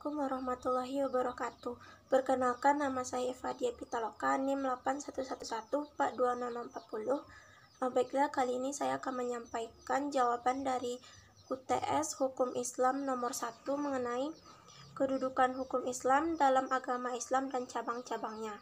Assalamualaikum warahmatullahi wabarakatuh. Perkenalkan, nama saya Fadia Pitaloka, NIM 8111420040. Baiklah, kali ini saya akan menyampaikan jawaban dari UTS Hukum Islam nomor 1 mengenai kedudukan hukum Islam dalam agama Islam dan cabang-cabangnya.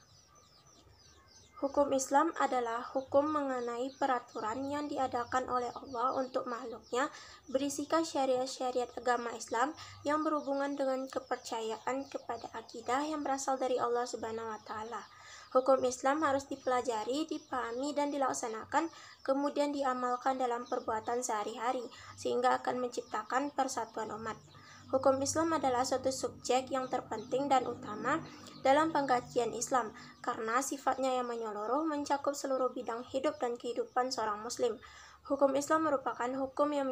Hukum Islam adalah hukum mengenai peraturan yang diadakan oleh Allah untuk makhluknya, berisikan syariat-syariat agama Islam yang berhubungan dengan kepercayaan kepada akidah yang berasal dari Allah Subhanahu wa Ta'ala. Hukum Islam harus dipelajari, dipahami, dan dilaksanakan, kemudian diamalkan dalam perbuatan sehari-hari, sehingga akan menciptakan persatuan umat. Hukum Islam adalah suatu subjek yang terpenting dan utama dalam pengkajian Islam, karena sifatnya yang menyeluruh, mencakup seluruh bidang hidup dan kehidupan seorang muslim. Hukum Islam merupakan hukum yang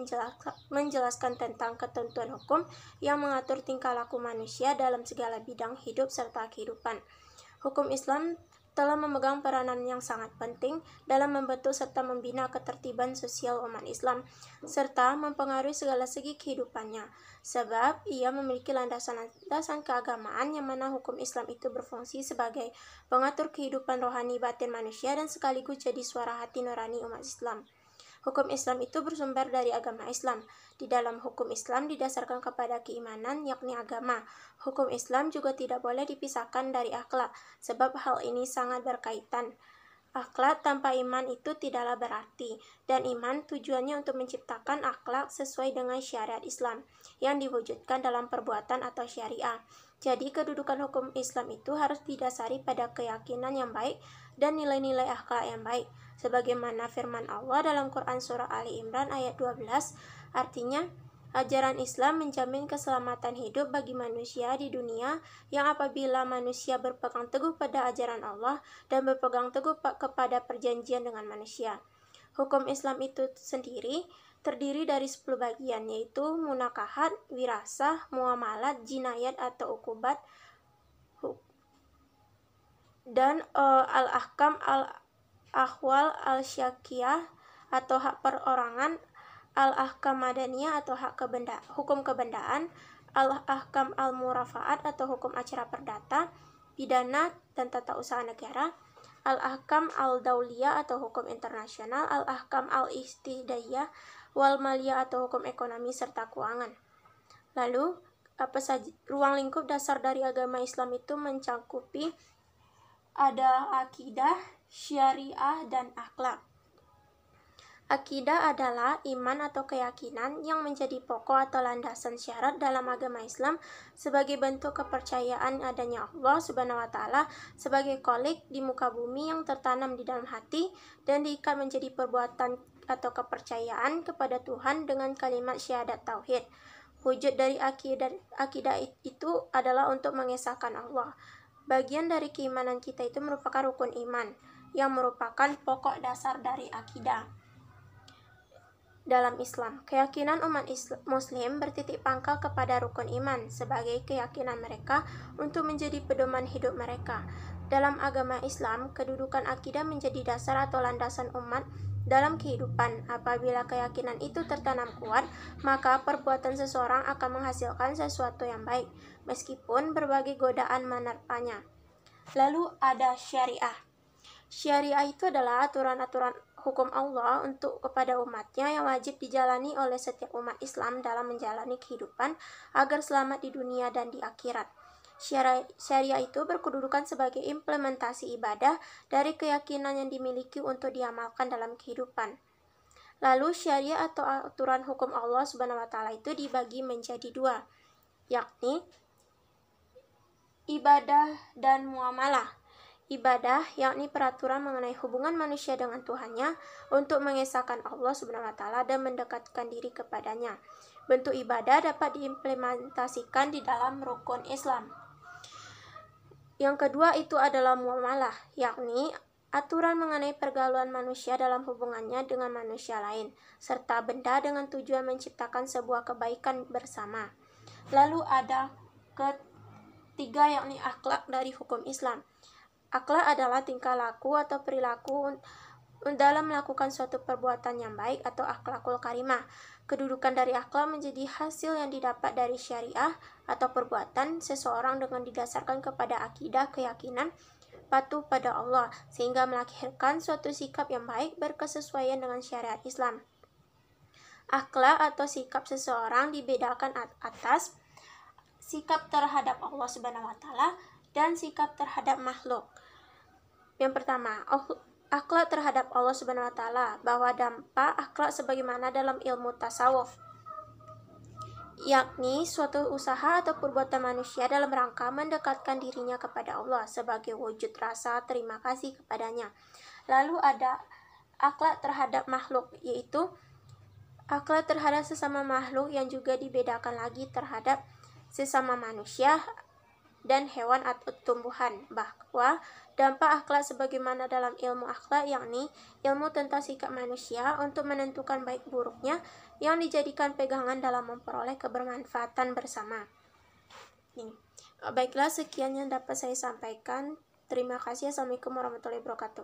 menjelaskan tentang ketentuan hukum yang mengatur tingkah laku manusia dalam segala bidang hidup serta kehidupan. Hukum Islam telah memegang peranan yang sangat penting dalam membentuk serta membina ketertiban sosial umat Islam, serta mempengaruhi segala segi kehidupannya, sebab ia memiliki landasan keagamaan yang mana hukum Islam itu berfungsi sebagai pengatur kehidupan rohani batin manusia dan sekaligus jadi suara hati nurani umat Islam. Hukum Islam itu bersumber dari agama Islam. Di dalam hukum Islam didasarkan kepada keimanan, yakni agama. Hukum Islam juga tidak boleh dipisahkan dari akhlak, sebab hal ini sangat berkaitan. Akhlak tanpa iman itu tidaklah berarti, dan iman tujuannya untuk menciptakan akhlak sesuai dengan syariat Islam, yang diwujudkan dalam perbuatan atau syariah. Jadi kedudukan hukum Islam itu harus didasari pada keyakinan yang baik dan nilai-nilai akhlak yang baik, sebagaimana firman Allah dalam Quran Surah Ali Imran ayat 12, artinya, ajaran Islam menjamin keselamatan hidup bagi manusia di dunia yang apabila manusia berpegang teguh pada ajaran Allah dan berpegang teguh kepada perjanjian dengan manusia. Hukum Islam itu sendiri terdiri dari 10 bagian, yaitu munakahat, wirasah, muamalat, jinayat atau ukubat, dan al-ahkam, al-ahwal, al-syakiyah atau hak perorangan, al-ahkam madaniyah atau hukum kebendaan, al-ahkam al-murafaat atau hukum acara perdata, pidana dan tata usaha negara, al-ahkam al-dauliyah atau hukum internasional, al-ahkam al-istidaiyah wal maliyah atau hukum ekonomi serta keuangan. Lalu, apa saja ruang lingkup dasar dari agama Islam itu mencakupi ada akidah, syariah, dan akhlak. Akidah adalah iman atau keyakinan yang menjadi pokok atau landasan syarat dalam agama Islam sebagai bentuk kepercayaan adanya Allah Subhanahu wa Ta'ala sebagai Khalik di muka bumi yang tertanam di dalam hati dan diikat menjadi perbuatan atau kepercayaan kepada Tuhan dengan kalimat syahadat tauhid. Wujud dari akidah itu adalah untuk mengesahkan Allah. Bagian dari keimanan kita itu merupakan rukun iman yang merupakan pokok dasar dari akidah. Dalam Islam, keyakinan umat Muslim bertitik pangkal kepada rukun iman sebagai keyakinan mereka untuk menjadi pedoman hidup mereka. Dalam agama Islam, kedudukan akidah menjadi dasar atau landasan umat dalam kehidupan. Apabila keyakinan itu tertanam kuat, maka perbuatan seseorang akan menghasilkan sesuatu yang baik, meskipun berbagai godaan menerpanya. Lalu ada syariah. Syariah itu adalah aturan-aturan hukum Allah untuk kepada umatnya yang wajib dijalani oleh setiap umat Islam dalam menjalani kehidupan agar selamat di dunia dan di akhirat. Syariah itu berkedudukan sebagai implementasi ibadah dari keyakinan yang dimiliki untuk diamalkan dalam kehidupan. Lalu syariah atau aturan hukum Allah Subhanahu wa Ta'ala itu dibagi menjadi dua, yakni ibadah dan muamalah. Ibadah yakni peraturan mengenai hubungan manusia dengan Tuhannya untuk mengesahkan Allah Subhanahu wa Ta'ala dan mendekatkan diri kepadanya. Bentuk ibadah dapat diimplementasikan di dalam rukun Islam. Yang kedua itu adalah muamalah, yakni aturan mengenai pergaulan manusia dalam hubungannya dengan manusia lain, serta benda dengan tujuan menciptakan sebuah kebaikan bersama. Lalu ada ketiga yakni akhlak dari hukum Islam. Akhlak adalah tingkah laku atau perilaku dalam melakukan suatu perbuatan yang baik atau akhlakul karimah. Kedudukan dari akhlak menjadi hasil yang didapat dari syariah atau perbuatan seseorang dengan didasarkan kepada akidah, keyakinan, patuh pada Allah, sehingga melahirkan suatu sikap yang baik berkesesuaian dengan syariat Islam. Akhlak atau sikap seseorang dibedakan atas sikap terhadap Allah Subhanahu wa taala dan sikap terhadap makhluk. Yang pertama, akhlak terhadap Allah Subhanahu wa taala, bahwa dampak akhlak sebagaimana dalam ilmu tasawuf, yakni suatu usaha atau perbuatan manusia dalam rangka mendekatkan dirinya kepada Allah sebagai wujud rasa terima kasih kepadanya. Lalu ada akhlak terhadap makhluk, yaitu akhlak terhadap sesama makhluk yang juga dibedakan lagi terhadap sesama manusia dan hewan atau tumbuhan, bahwa dampak akhlak sebagaimana dalam ilmu akhlak, yakni ilmu tentang sikap manusia untuk menentukan baik buruknya yang dijadikan pegangan dalam memperoleh kebermanfaatan bersama. Baiklah, sekian yang dapat saya sampaikan. Terima kasih. Assalamualaikum warahmatullahi wabarakatuh.